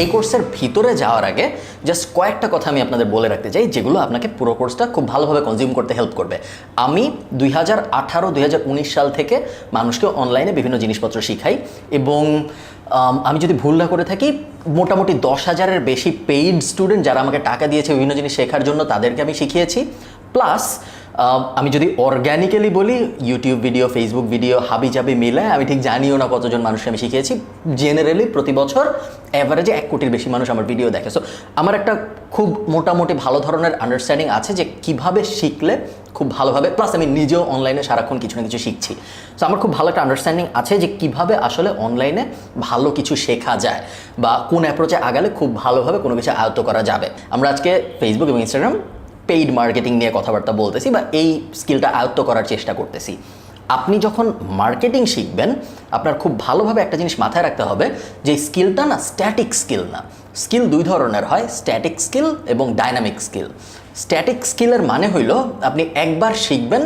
এই কোর্সের ভিতরে যাওয়ার আগে জাস্ট কয়েকটা কথা আমি আপনাদের বলে রাখতে চাই, যেগুলো আপনাকে পুরো কোর্সটা খুব ভালোভাবে কনজিউম করতে হেল্প করবে। আমি 2018-2019 সাল থেকে মানুষকে অনলাইনে বিভিন্ন জিনিসপত্র শিখাই, এবং আমি যদি ভুল না করে থাকি মোটামুটি 10,000-এর বেশি পেইড স্টুডেন্ট যারা আমাকে টাকা দিয়েছে বিভিন্ন জিনিস শেখার জন্য, তাদেরকে আমি শিখিয়েছি। প্লাস আমি যদি অর্গ্যানিক্যালি বলি, ইউটিউব ভিডিও, ফেসবুক ভিডিও হাবিজাবি মিলে আমি ঠিক জানিও না কতজন মানুষকে আমি শিখিয়েছি। জেনারেলি প্রতি বছর অ্যাভারেজে 1 কোটির বেশি মানুষ আমার ভিডিও দেখে। সো আমার একটা খুব মোটামুটি ভালো ধরনের আন্ডারস্ট্যান্ডিং আছে যে কিভাবে শিখলে খুব ভালোভাবে, প্লাস আমি নিজেও অনলাইনে সারাক্ষণ কিছু না কিছু শিখছি। সো আমার খুব ভালো একটা আন্ডারস্ট্যান্ডিং আছে যে কিভাবে আসলে অনলাইনে ভালো কিছু শেখা যায় বা কোন অ্যাপ্রোচে আগালে খুব ভালোভাবে কোনো কিছু আয়ত্ত করা যাবে। আমরা আজকে ফেসবুক এবং ইনস্টাগ্রাম পেইড মার্কেটিং নিয়ে কথাবার্তা বলতেছি বা এই স্কিলটা আয়ত্ত করার চেষ্টা করতেছি। আপনি যখন মার্কেটিং শিখবেন, আপনার খুব ভালোভাবে একটা জিনিস মাথায় রাখতে হবে যে স্কিলটা না স্ট্যাটিক স্কিল না। স্কিল 2 ধরনের হয়, স্ট্যাটিক স্কিল এবং ডাইনামিক স্কিল। স্ট্যাটিক স্কিলের মানে হইল আপনি একবার শিখবেন,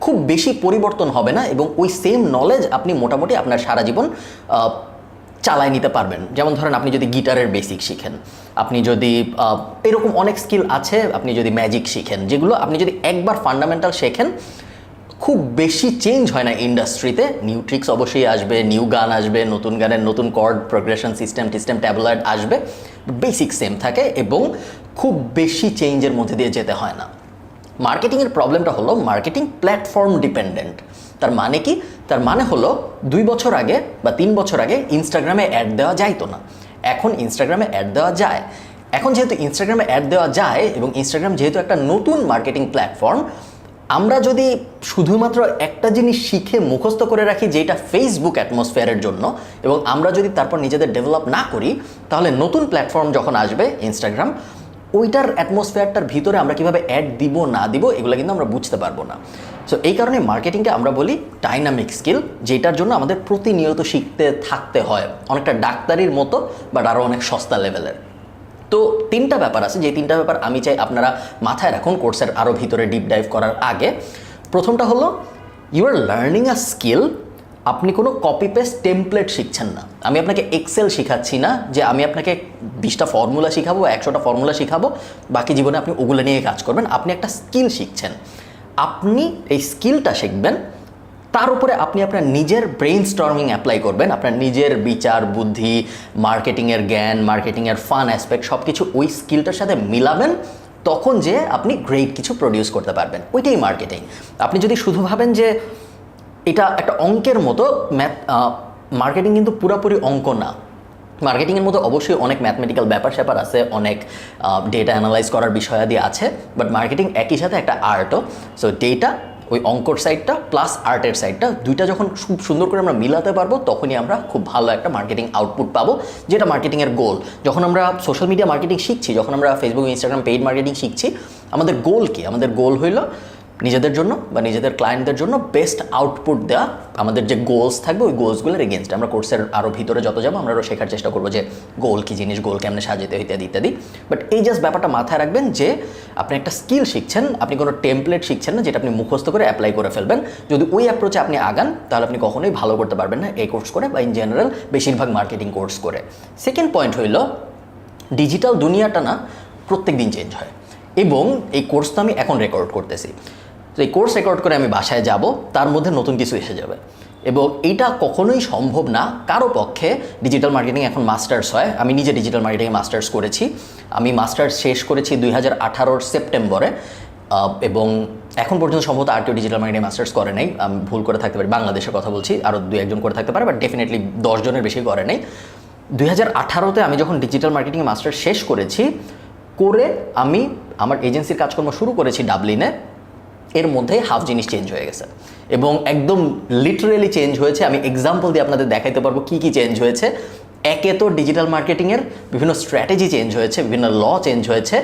খুব বেশি পরিবর্তন হবে না, এবং ওই সেম নলেজ আপনি মোটামুটি আপনার সারা জীবন চালায় নিতে পারবেন। যেমন ধরেন আপনি যদি গিটারের বেসিক শিখেন, আপনি যদি এরকম অনেক স্কিল আছে, আপনি যদি ম্যাজিক শিখেন, যেগুলো আপনি যদি একবার ফান্ডামেন্টাল শেখেন, খুব বেশি চেঞ্জ হয় না ইন্ডাস্ট্রিতে। নিউ ট্রিক্স অবশ্যই আসবে, নিউ গান আসবে, নতুন গানের নতুন কর্ড প্রোগ্রেশন সিস্টেম ট্যাবলেট আসবে, বেসিক সেম থাকে এবং খুব বেশি চেঞ্জের মধ্যে দিয়ে যেতে হয় না। মার্কেটিংয়ের প্রবলেমটা হলো মার্কেটিং প্ল্যাটফর্ম ডিপেন্ডেন্ট। তার মানে কি? তার মানে হলো 2 বছর আগে বা 3 বছর আগে ইনস্টাগ্রামে অ্যাড দেওয়া যাইতো না, এখন ইনস্টাগ্রামে অ্যাড দেওয়া যায়। এখন যেহেতু ইনস্টাগ্রামে অ্যাড দেওয়া যায় এবং ইনস্টাগ্রাম যেহেতু একটা নতুন মার্কেটিং প্ল্যাটফর্ম, আমরা যদি শুধুমাত্র একটা জিনিস শিখে মুখস্থ করে রাখি যেটা ফেসবুক অ্যাটমসফিয়ারের জন্য, এবং আমরা যদি তারপর নিজেদের ডেভেলপ না করি, তাহলে নতুন প্ল্যাটফর্ম যখন আসবে ইনস্টাগ্রাম, ওইটার অ্যাটমসফিয়ারটার ভিতরে আমরা কীভাবে অ্যাড দিব না দিব এগুলো কিন্তু আমরা বুঝতে পারবো না। সো এই কারণে মার্কেটিংকে আমরা বলি ডাইনামিক স্কিল, যেটার জন্য আমাদের প্রতিনিয়ত শিখতে থাকতে হয়, অনেকটা ডাক্তারির মতো, বাট আরও অনেক সস্তা লেভেলের। তো 3টা ব্যাপার আছে, যে 3টা ব্যাপার আমি চাই আপনারা মাথায় রাখুন কোর্সের আরও ভিতরে ডিপ ডাইভ করার আগে। প্রথমটা হলো you are learning a skill. আপনি কোনো কপি পেস্ট টেমপ্লেট শিখছেন না। আমি আপনাকে এক্সেল শিখাচ্ছি না যে আমি আপনাকে 20টা ফর্মুলা শিখাবো, 100টা ফর্মুলা শিখাবো, বাকি জীবনে আপনি ওগুলো নিয়ে কাজ করবেন। আপনি একটা স্কিল শিখছেন, আপনি এই স্কিলটা শিখবেন, তার উপরে আপনি আপনার নিজের ব্রেইন স্টর্মিং অ্যাপ্লাই করবেন, আপনার নিজের বিচার বুদ্ধি, মার্কেটিংয়ের জ্ঞান, মার্কেটিংয়ের ফান অ্যাসপেক্ট সব কিছু ওই স্কিলটার সাথে মিলাবেন, তখন যে আপনি গ্রেট কিছু প্রডিউস করতে পারবেন। ওইটাই মার্কেটিং। আপনি যদি শুধু ভাবেন যে এটা একটা অঙ্কের মতো, মার্কেটিং কিন্তু পুরোপুরি অঙ্ক না। মার্কেটিংয়ের মধ্যে অবশ্যই অনেক ম্যাথমেটিক্যাল ব্যাপার আছে, অনেক ডেটা অ্যানালাইজ করার বিষয়াদি আছে, বাট মার্কেটিং একই সাথে একটা আর্টও। সো ডেটা, ওই অঙ্কর সাইডটা প্লাস আর্টের সাইডটা, দুইটা যখন খুব সুন্দর করে আমরা মিলাতে পারবো, তখনই আমরা খুব ভালো একটা মার্কেটিং আউটপুট পাবো, যেটা মার্কেটিংয়ের গোল। যখন আমরা সোশ্যাল মিডিয়া মার্কেটিং শিখছি, যখন আমরা ফেসবুক, ইনস্টাগ্রাম পেইড মার্কেটিং শিখছি, আমাদের গোল কি? আমাদের গোল হইল নিজেদের জন্য বা নিজেদের ক্লায়েন্টদের জন্য বেস্ট আউটপুট দেওয়া। আমাদের যে গোলস থাকবে ওই গোলসগুলোর এগেনস্টে আমরা কোর্সের আরও ভিতরে যত যাবো আমরা আরও শেখার চেষ্টা করবো যে গোল কী জিনিস, গোল কেমনে সাজাতে হয় ইত্যাদি ইত্যাদি। বাট এই জাস্ট ব্যাপারটা মাথায় রাখবেন যে আপনি একটা স্কিল শিখছেন, আপনি কোনো টেমপ্লেট শিখছেন না যেটা আপনি মুখস্থ করে অ্যাপ্লাই করে ফেলবেন। যদি ওই অ্যাপ্রোচে আপনি আগান, তাহলে আপনি কখনোই ভালো করতে পারবেন না এই কোর্স করে বা ইন জেনারেল বেশিরভাগ মার্কেটিং কোর্স করে। সেকেন্ড পয়েন্ট হইল ডিজিটাল দুনিয়াটা না প্রত্যেক দিন চেঞ্জ হয়, এবং এই কোর্স তো আমি এখন রেকর্ড করতেছি। তো এই কোর্স রেকর্ড করে আমি বাসায় যাব, তার মধ্যে নতুন কিছু এসে যাবে, এবং এইটা কখনোই সম্ভব না কারো পক্ষে। ডিজিটাল মার্কেটিং এখন মাস্টার্স হয়, আমি নিজে ডিজিটাল মার্কেটিংয়ে মাস্টার্স করেছি। আমি মাস্টার্স শেষ করেছি 2018 সেপ্টেম্বরে, এবং এখন পর্যন্ত সম্ভবত আর কেউ ডিজিটাল মার্কেটিং মাস্টার্স করে নাই, আমি ভুল করে থাকতে পারি, বাংলাদেশের কথা বলছি, আরও 2-1 করে থাকতে পারে, বাট ডেফিনেটলি 10 জনের বেশি করে নাই। 2018-তে আমি যখন ডিজিটাল মার্কেটিংয়ে মাস্টার্স শেষ করেছি, করে আমি আমার এজেন্সির কাজকর্ম শুরু করেছি ডাবলিনে, এর মধ্যেই হাফ জিনিস চেঞ্জ হয়ে গেছে, এবং একদম লিটারেলি চেঞ্জ হয়েছে। আমি এক্সাম্পল দিয়ে আপনাদের দেখাইতে পারবো কী কী চেঞ্জ হয়েছে। একে তো ডিজিটাল মার্কেটিংয়ের বিভিন্ন স্ট্র্যাটেজি চেঞ্জ হয়েছে, বিভিন্ন ল চেঞ্জ হয়েছে,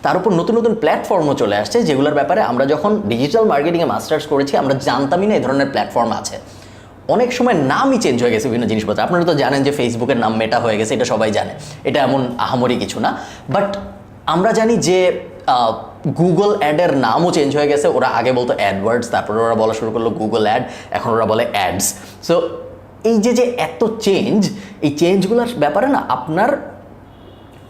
তার উপর নতুন নতুন প্ল্যাটফর্মও চলে আসছে, যেগুলোর ব্যাপারে আমরা যখন ডিজিটাল মার্কেটিংয়ে মাস্টার্স করেছি আমরা জানতামই না এই ধরনের প্ল্যাটফর্ম আছে। অনেক সময় নামই চেঞ্জ হয়ে গেছে বিভিন্ন জিনিসপত্র। আপনারা তো জানেন যে ফেসবুকের নাম মেটা হয়ে গেছে, এটা সবাই জানে, এটা এমন আহামরি কিছু না। বাট আমরা জানি যে গুগল অ্যাডের নামও চেঞ্জ হয়ে গেছে। ওরা আগে বলতো অ্যাডওয়ার্ডস, তারপরে ওরা বলা শুরু করলো গুগল অ্যাড, এখন ওরা বলে অ্যাডস। সো এই যে এত চেঞ্জ, এই চেঞ্জগুলোর ব্যাপারে না আপনার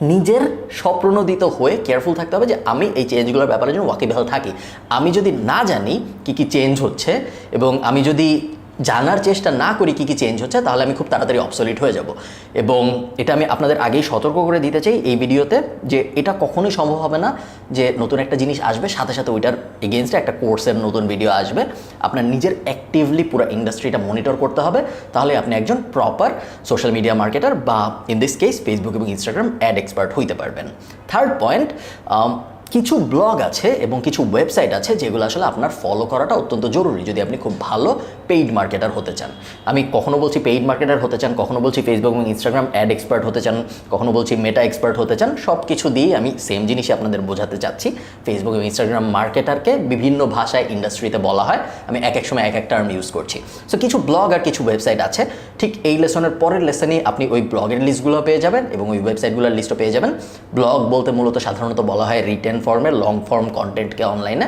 নিজের স্বপ্রণোদিত হয়ে কেয়ারফুল থাকতে হবে যে আমি এই চেঞ্জগুলোর ব্যাপারে যেন ওয়াকিবহাল থাকি। আমি যদি না জানি কী কী চেঞ্জ হচ্ছে এবং আমি যদি জানার চেষ্টা না করি কী কী চেঞ্জ হচ্ছে, তাহলে আমি খুব তাড়াতাড়ি অবসলিট হয়ে যাব। এবং এটা আমি আপনাদের আগেই সতর্ক করে দিতে চাই এই ভিডিওতে যে এটা কখনোই সম্ভব হবে না যে নতুন একটা জিনিস আসবে সাথে সাথে ওইটার এগেনস্টে একটা কোর্সের নতুন ভিডিও আসবে। আপনার নিজের অ্যাক্টিভলি পুরো ইন্ডাস্ট্রিটা মনিটর করতে হবে, তাহলে আপনি একজন প্রপার সোশ্যাল মিডিয়া মার্কেটার বা ইন দিস কেস ফেসবুক এবং ইনস্টাগ্রাম অ্যাড এক্সপার্ট হইতে পারবেন। থার্ড পয়েন্ট, কিছু ব্লগ আছে এবং কিছু ওয়েবসাইট আছে যেগুলো আসলে আপনার ফলো করাটা অত্যন্ত জরুরি যদি আপনি খুব ভালো পেইড মার্কেটার হতে চান। আমি কখনো বলছি পেইড মার্কেটার হতে চান, কখনো বলছি ফেসবুক এবং ইনস্টাগ্রাম অ্যাড এক্সপার্ট হতে চান, কখনো বলছি মেটা এক্সপার্ট হতে চান। সব কিছু দিয়েই আমি সেম জিনিসই আপনাদের বোঝাতে চাচ্ছি। ফেসবুক এবং ইনস্টাগ্রাম মার্কেটারকে বিভিন্ন ভাষায় ইন্ডাস্ট্রিতে বলা হয়, আমি এক এক সময় এক এক টার্ম ইউজ করছি। সো কিছু ব্লগ আর কিছু ওয়েবসাইট আছে, ঠিক এই লেসনের পরের লেসনেই আপনি ওই ব্লগের লিস্টগুলো পেয়ে যাবেন এবং ওই ওয়েবসাইটগুলোর লিস্টও পেয়ে যাবেন। ব্লগ বলতে মূলত সাধারণত বলা হয় রিটেন ফর্মে লং ফর্ম কন্টেন্টকে অনলাইনে,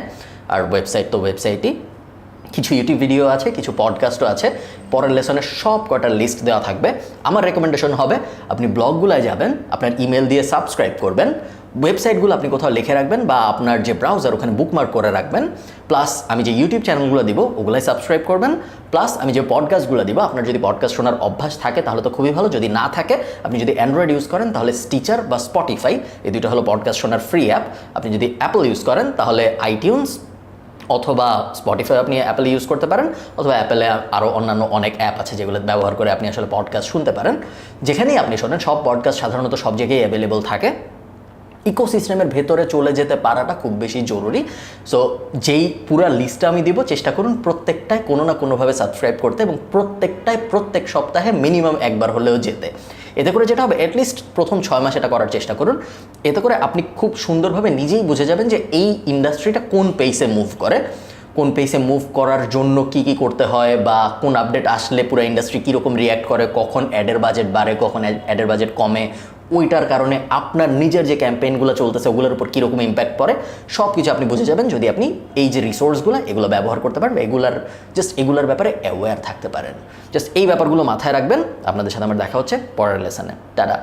আর ওয়েবসাইট তো ওয়েবসাইটই। কিছু ইউটিউব ভিডিও আছে, কিছু পডকাস্টও আছে। পরের লেসনে সব কটার লিস্ট দেওয়া থাকবে। আমার রেকমেন্ডেশন হবে আপনি ব্লগগুলোয় যাবেন, আপনার ইমেল দিয়ে সাবস্ক্রাইব করবেন, ওয়েবসাইটগুলো আপনি কোথাও লিখে রাখবেন বা আপনার যে ব্রাউজার ওখানে বুকমার্ক করে রাখবেন, প্লাস আমি যে ইউটিউব চ্যানেলগুলো দিব ওগুলাই সাবস্ক্রাইব করবেন, প্লাস আমি যে পডকাস্টগুলো দিব, আপনার যদি পডকাস্ট শোনার অভ্যাস থাকে তাহলে তো খুবই ভালো, যদি না থাকে আপনি যদি অ্যান্ড্রয়েড ইউজ করেন তাহলে স্টিচার বা স্পটিফাই, এই দুটো হলো পডকাস্ট শোনার ফ্রি অ্যাপ। আপনি যদি অ্যাপল ইউজ করেন তাহলে আইটিউনস অথবা স্পটিফাই আপনি অ্যাপেলে ইউজ করতে পারেন, অথবা অ্যাপেলে আরও অন্যান্য অনেক অ্যাপ আছে যেগুলো ব্যবহার করে আপনি আসলে পডকাস্ট শুনতে পারেন। যেখানেই আপনি শোনেন সব পডকাস্ট সাধারণত সব জায়গায় অ্যাভেলেবল থাকে। ইকোসিস্টেমের ভেতরে চলে যেতে পারাটা খুব বেশি জরুরি। সো যেই পুরা লিস্টটা আমি দিব চেষ্টা করুন প্রত্যেকটায় কোনো না কোনোভাবে সাবস্ক্রাইব করতে এবং প্রত্যেকটায় প্রত্যেক সপ্তাহে মিনিমাম একবার হলেও যেতে। এতে করে যেটা হবে অ্যাটলিস্ট প্রথম 6 মাস এটা করার চেষ্টা করুন। এতে করে আপনি খুব সুন্দরভাবে নিজেই বুঝে যাবেন যে এই ইন্ডাস্ট্রিটা কোন পেসে মুভ করে, কোন পেসে মুভ করার জন্য কি কি করতে হয় বা কোন আপডেট আসলে পুরো ইন্ডাস্ট্রি কীরকম রিয়্যাক্ট করে, কখন অ্যাডের বাজেট বাড়ে, কখন অ্যাডের বাজেট কমে, ওইটার কারণে আপনার নিজের যে ক্যাম্পেইনগুলো চলতেছে ওগুলোর উপর কীরকম ইম্প্যাক্ট পড়ে, সব কিছু আপনি বুঝে যাবেন যদি আপনি এই যে রিসোর্সগুলো এগুলো ব্যবহার করতে পারেন, এগুলার ব্যাপারে অ্যাওয়্যার থাকতে পারেন। জাস্ট এই ব্যাপারগুলো মাথায় রাখবেন। আপনাদের সাথে আমার দেখা হচ্ছে পরের লেসনে। টাটা।